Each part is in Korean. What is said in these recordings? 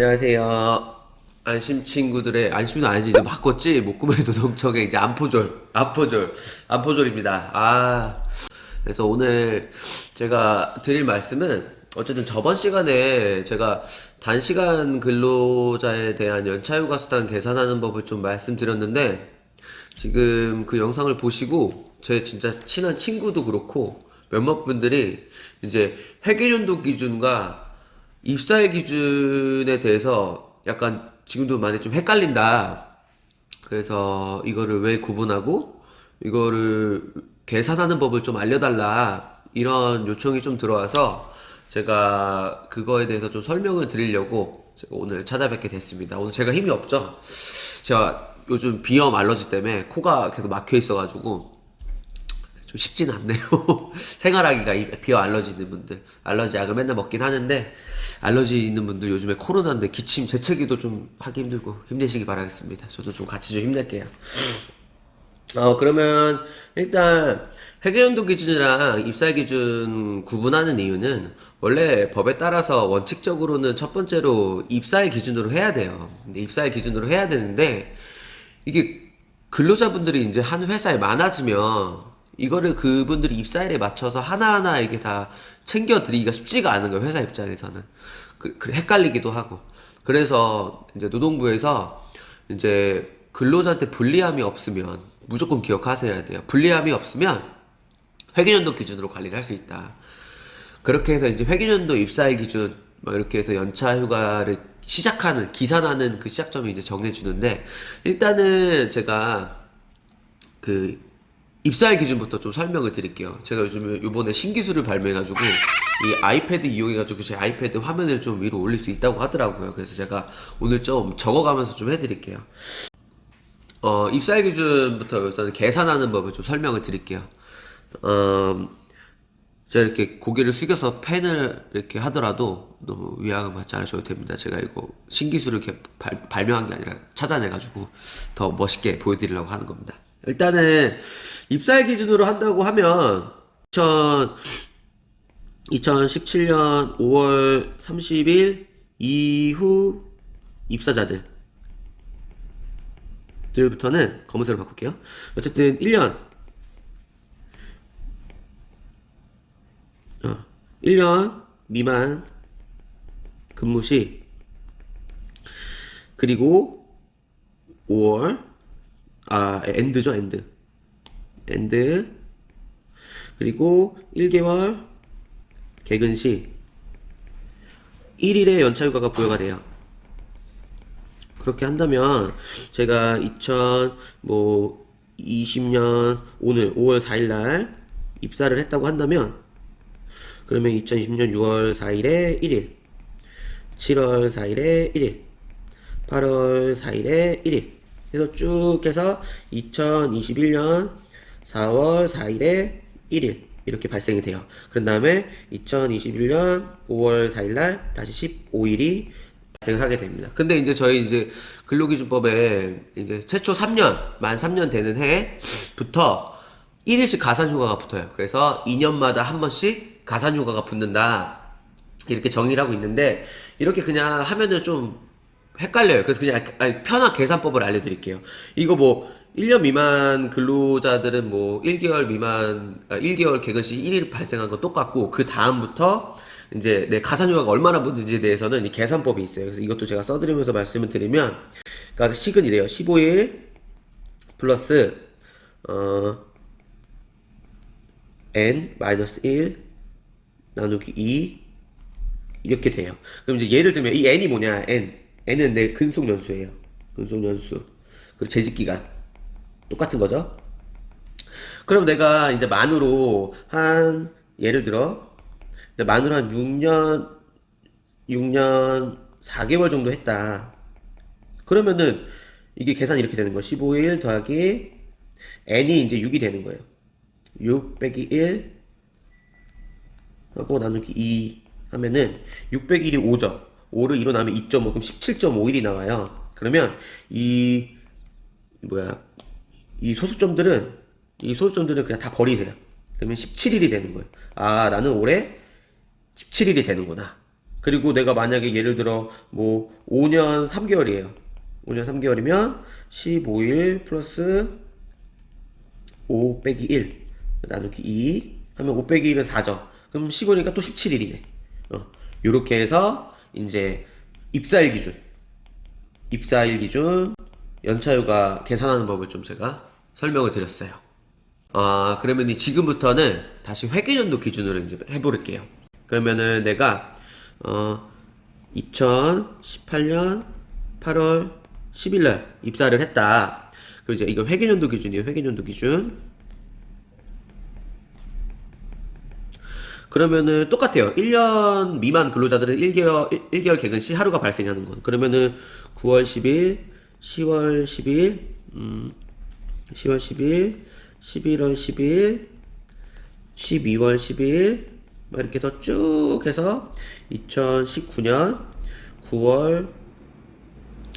안녕하세요. 안심 친구들의 안심은 아니지 이제 바꿨지 목구멍 노동청의 이제 안포졸입니다. 그래서 오늘 제가 드릴 말씀은 어쨌든 저번 시간에 제가 단시간 근로자에 대한 연차휴가 수당 계산하는 법을 좀 말씀드렸는데 지금 그 영상을 보시고 제 진짜 친한 친구도 그렇고 몇몇 분들이 이제 회계연도 기준과 입사의 기준에 대해서 약간 지금도 많이 좀 헷갈린다. 그래서 이거를 왜 구분하고 이거를 계산하는 법을 좀 알려달라. 이런 요청이 좀 들어와서 제가 그거에 대해서 좀 설명을 드리려고 제가 오늘 찾아뵙게 됐습니다. 오늘 제가 힘이 없죠? 제가 요즘 비염 알러지 때문에 코가 계속 막혀 있어가지고 좀 쉽지는 않네요. 생활하기가 비염 알러지 있는 분들 알러지 약을 맨날 먹긴 하는데 알러지 있는 분들 요즘에 코로나인데 기침 재채기도 좀 하기 힘들고 힘내시기 바라겠습니다. 저도 좀 같이 좀 힘낼게요. 그러면 일단 회계연도 기준이랑 입사 기준 구분하는 이유는 원래 법에 따라서 원칙적으로는 첫 번째로 입사의 기준으로 해야 돼요. 근데 입사의 기준으로 해야 되는데 이게 근로자분들이 이제 한 회사에 많아지면 이거를 그분들이 입사일에 맞춰서 하나하나 이게 다 챙겨드리기가 쉽지가 않은 거예요. 회사 입장에서는. 헷갈리기도 하고. 그래서 이제 노동부에서 이제 근로자한테 불리함이 없으면 무조건 기억하셔야 돼요. 불리함이 없으면 회계연도 기준으로 관리를 할 수 있다. 그렇게 해서 이제 회계연도 입사일 기준 막 이렇게 해서 연차 휴가를 시작하는 기산하는 그 시작점이 이제 정해주는데 일단은 제가 그 입사일 기준부터 좀 설명을 드릴게요. 제가 요번에 신기술을 발매해가지고 이 아이패드 이용해가지고 제 아이패드 화면을 좀 위로 올릴 수 있다고 하더라고요. 그래서 제가 오늘 좀 적어가면서 좀 해드릴게요. 입사일 기준부터 우선 계산하는 법을 좀 설명을 드릴게요. 제가 이렇게 고개를 숙여서 펜을 이렇게 하더라도 너무 위화감 갖지 않으셔도 됩니다. 제가 이거 신기술을 이렇게 발명한 게 아니라 찾아내가지고 더 멋있게 보여드리려고 하는 겁니다. 일단은 입사일 기준으로 한다고 하면 2017년 5월 30일 이후 입사자들부터는 검은색으로 바꿀게요. 어쨌든 1년 미만 근무 시 그리고 5월 엔드죠, 엔드 그리고 1개월 개근 시 1일의 연차휴가가 부여가 돼요. 그렇게 한다면 제가 2020년 오늘 5월 4일날 입사를 했다고 한다면 그러면 2020년 6월 4일에 1일 7월 4일에 1일 8월 4일에 1일 해서 쭉 해서 2021년 4월 4일에 1일 이렇게 발생이 돼요. 그런 다음에 2021년 5월 4일날 다시 15일이 발생을 하게 됩니다. 근데 이제 저희 이제 근로기준법에 이제 최초 3년, 만 3년 되는 해부터 1일씩 가산휴가가 붙어요. 그래서 2년마다 한 번씩 가산휴가가 붙는다. 이렇게 정의를 하고 있는데 이렇게 그냥 하면은 좀 헷갈려요. 그래서 그냥 편한 계산법을 알려드릴게요. 이거 뭐 1년 미만 근로자들은 뭐 1개월 개근 시 1일 발생한 건 똑같고 그 다음부터 이제 내 가산휴가가 얼마나 붙는지에 대해서는 이 계산법이 있어요. 그래서 이것도 제가 써드리면서 말씀을 드리면 그러니까 식은 이래요. 15일 플러스 n-1 나누기 2 이렇게 돼요. 그럼 이제 예를 들면 이 n이 뭐냐? n은 내 근속연수예요. 근속연수. 그리고 재직기간. 똑같은 거죠? 그럼 내가 이제 만으로 예를 들어, 만으로 한 6년 4개월 정도 했다. 그러면은 이게 계산이 이렇게 되는 거예요. 15일 더하기 n이 이제 6이 되는 거예요. 6 빼기 1 하고 나누기 2 하면은 6 빼기 1이 5죠. 5를 2로 나누면 2.5 그럼 17.5일이 나와요. 그러면 이 소수점들은 그냥 다 버리세요. 그러면 17일이 되는 거예요. 나는 올해 17일이 되는구나. 그리고 내가 만약에 예를 들어 뭐 5년 3개월이에요. 5년 3개월이면 15일 플러스 5 빼기 1 나누기 2 하면 5 빼기 1은 4죠. 그럼 15니까 또 17일이네. 요렇게 해서 이제 입사일 기준 연차휴가 계산하는 법을 좀 제가 설명을 드렸어요. 그러면 지금부터는 다시 회계연도 기준으로 이제 해볼게요. 그러면은 내가 2018년 8월 10일날 입사를 했다. 그리고 이제 이거 회계연도 기준이에요. 회계연도 기준. 그러면은 똑같아요. 1년 미만 근로자들은 1개월 개근 시 하루가 발생하는 건. 그러면은 9월 10일, 10월 10일, 10월 10일, 11월 10일, 12월 10일, 막 이렇게 더 쭉 해서 2019년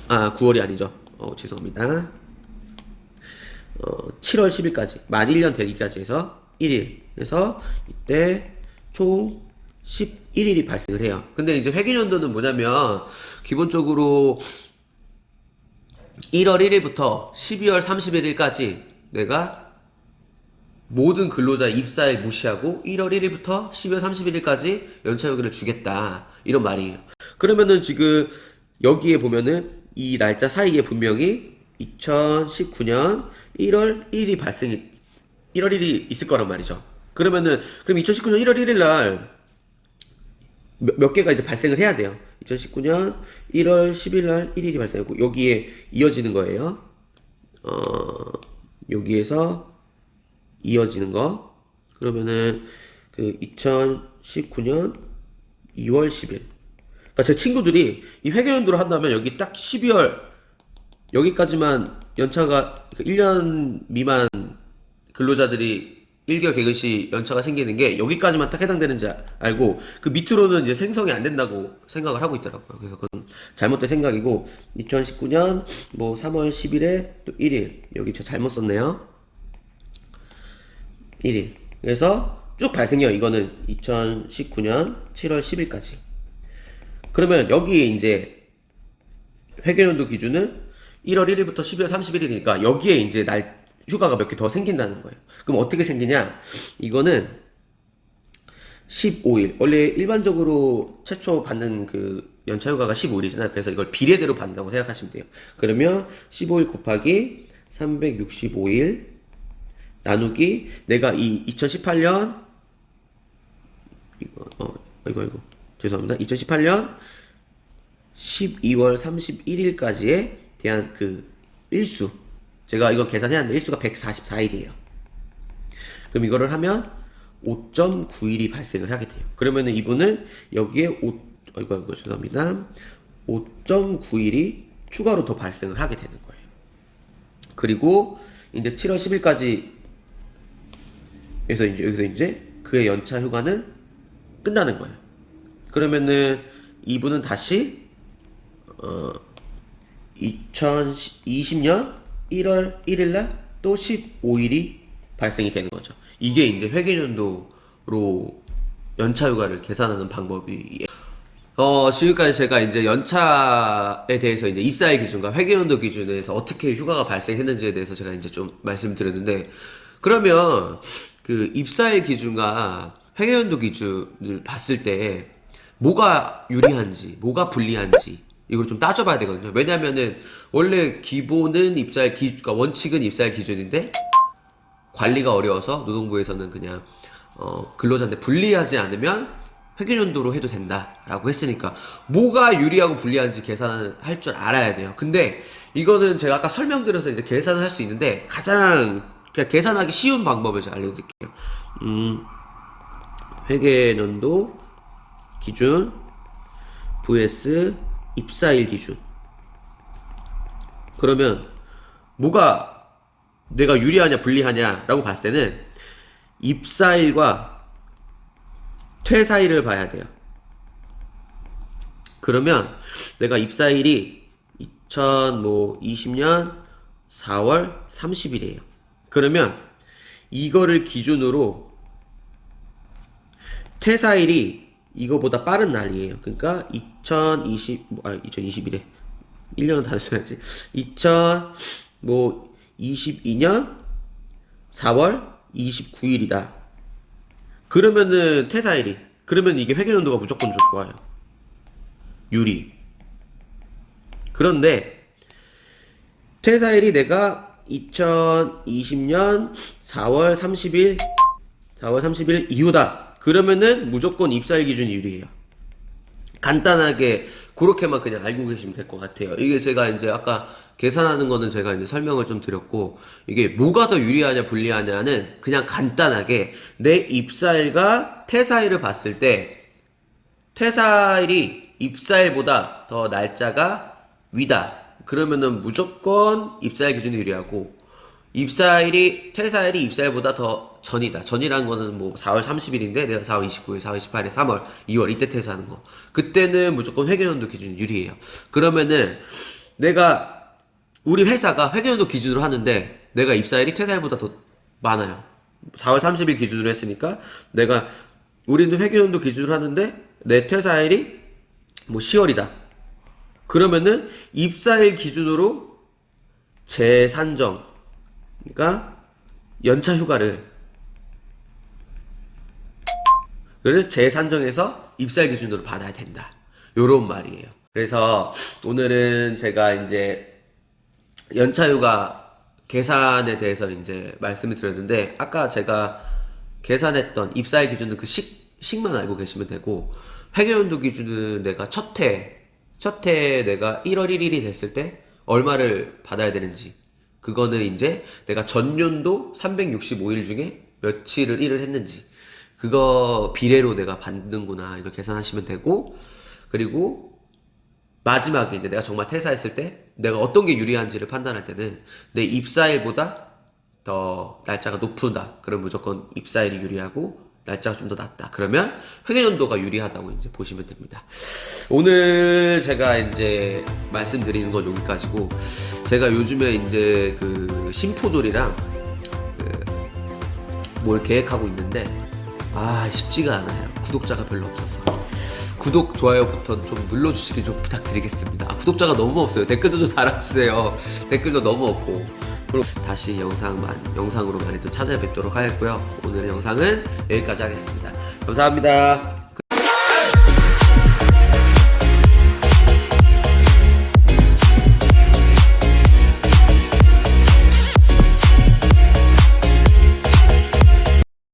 9월이 아니죠. 죄송합니다. 7월 10일까지, 만 1년 되기까지 해서 1일. 그래서 이때 총 11일이 발생을 해요. 근데 이제 회계연도는 뭐냐면 기본적으로 1월 1일부터 12월 31일까지 내가 모든 근로자 입사일 무시하고 1월 1일부터 12월 31일까지 연차휴가를 주겠다. 이런 말이에요. 그러면은 지금 여기에 보면은 이 날짜 사이에 분명히 2019년 1월 1일이 1월 1일이 있을 거란 말이죠. 그럼 2019년 1월 1일 날 몇 개가 이제 발생을 해야 돼요. 2019년 1월 10일 날 1일이 발생하고 여기에 이어지는 거예요. 여기에서 이어지는 거. 그러면은 그 2019년 2월 10일. 그러니까 제 친구들이 이 회계연도를 한다면 여기 딱 12월 여기까지만 연차가 1년 미만 근로자들이 1개월 개근 시 연차가 생기는 게 여기까지만 딱 해당되는지 알고 그 밑으로는 이제 생성이 안 된다고 생각을 하고 있더라고요. 그래서 그건 잘못된 생각이고 2019년 뭐 3월 10일에 또 1일 여기 제가 잘못 썼네요. 1일. 그래서 쭉 발생해요. 이거는 2019년 7월 10일까지. 그러면 여기에 이제 회계연도 기준은 1월 1일부터 12월 31일이니까 여기에 이제 휴가가 몇 개 더 생긴다는 거예요. 그럼 어떻게 생기냐? 이거는 15일. 원래 일반적으로 최초 받는 그 연차휴가가 15일이잖아요. 그래서 이걸 비례대로 받는다고 생각하시면 돼요. 그러면 15일 곱하기 365일 나누기 내가 이 2018년 이거 죄송합니다. 2018년 12월 31일까지에 대한 그 일수 제가 이거 계산해야 하는데 일수가 144일이에요. 그럼 이거를 하면 5.9일이 발생을 하게 돼요. 그러면은 이분은 여기에 죄송합니다. 5.9일이 추가로 더 발생을 하게 되는 거예요. 그리고 이제 7월 10일까지 여기서 이제 그의 연차 휴가는 끝나는 거예요. 그러면은 이분은 다시 2020년 1월 1일날 또 15일이 발생이 되는 거죠. 이게 이제 회계연도로 연차휴가를 계산하는 방법이에요. 지금까지 제가 이제 연차에 대해서 이제 입사일 기준과 회계연도 기준에서 어떻게 휴가가 발생했는지에 대해서 제가 이제 좀 말씀드렸는데, 그러면 그 입사일 기준과 회계연도 기준을 봤을 때 뭐가 유리한지, 뭐가 불리한지 이걸 좀 따져봐야 되거든요. 왜냐면은 원래 기본은 그러니까 원칙은 입사일 기준인데 관리가 어려워서 노동부에서는 그냥 근로자한테 불리하지 않으면 회계연도로 해도 된다라고 했으니까 뭐가 유리하고 불리한지 계산을 할 줄 알아야 돼요. 근데 이거는 제가 아까 설명드려서 이제 계산을 할 수 있는데 가장 그냥 계산하기 쉬운 방법을 제가 알려드릴게요. 회계연도 기준 vs 입사일 기준. 그러면 뭐가 내가 유리하냐 불리하냐 라고 봤을 때는 입사일과 퇴사일을 봐야 돼요. 그러면 내가 입사일이 2020년 4월 30일이에요. 그러면 이거를 기준으로 퇴사일이 이거보다 빠른 날이에요. 그러니까 2021에 1년은 다 써야지. 2022년 4월 29일이다. 그러면은 퇴사일이. 그러면 이게 회계연도가 무조건 좋아요. 유리. 그런데 퇴사일이 내가 2020년 4월 30일 이후다. 그러면은 무조건 입사일 기준이 유리해요. 간단하게 그렇게만 그냥 알고 계시면 될 것 같아요. 이게 제가 이제 아까 계산하는 거는 제가 이제 설명을 좀 드렸고, 이게 뭐가 더 유리하냐 불리하냐는 그냥 간단하게 내 입사일과 퇴사일을 봤을 때 퇴사일이 입사일보다 더 날짜가 위다. 그러면은 무조건 입사일 기준이 유리하고, 퇴사일이 입사일보다 더 전이다. 전이라는 거는 뭐 4월 30일인데 내가 4월 29일, 4월 28일, 3월, 2월 이때 퇴사하는 거. 그때는 무조건 회계연도 기준이 유리해요. 그러면은 우리 회사가 회계연도 기준으로 하는데 내가 입사일이 퇴사일보다 더 많아요. 4월 30일 기준으로 했으니까 우리는 회계연도 기준으로 하는데 내 퇴사일이 뭐 10월이다. 그러면은 입사일 기준으로 재산정, 그러니까 연차 휴가를 재산정해서 입사일 기준으로 받아야 된다. 요런 말이에요. 그래서 오늘은 제가 이제 연차 휴가 계산에 대해서 이제 말씀을 드렸는데, 아까 제가 계산했던 입사일 기준은 그 식만 알고 계시면 되고, 회계연도 기준은 내가 첫 해 내가 1월 1일이 됐을 때 얼마를 받아야 되는지, 그거는 이제 내가 전년도 365일 중에 며칠을 일을 했는지, 그거 비례로 내가 받는구나, 이걸 계산하시면 되고, 그리고 마지막에 이제 내가 정말 퇴사했을 때 내가 어떤 게 유리한지를 판단할 때는 내 입사일보다 더 날짜가 높다. 그럼 무조건 입사일이 유리하고 날짜가 좀 더 낮다. 그러면 회계연도가 유리하다고 이제 보시면 됩니다. 오늘 제가 이제 말씀드리는 건 여기까지고, 제가 요즘에 이제 그 심포졸이랑 뭘 계획하고 있는데 쉽지가 않아요. 구독자가 별로 없어서. 구독, 좋아요 버튼 좀 눌러주시기 좀 부탁드리겠습니다. 구독자가 너무 없어요. 댓글도 좀 달아주세요. 댓글도 너무 없고. 그럼 다시 영상으로 많이 또 찾아뵙도록 하겠고요. 오늘 영상은 여기까지 하겠습니다. 감사합니다.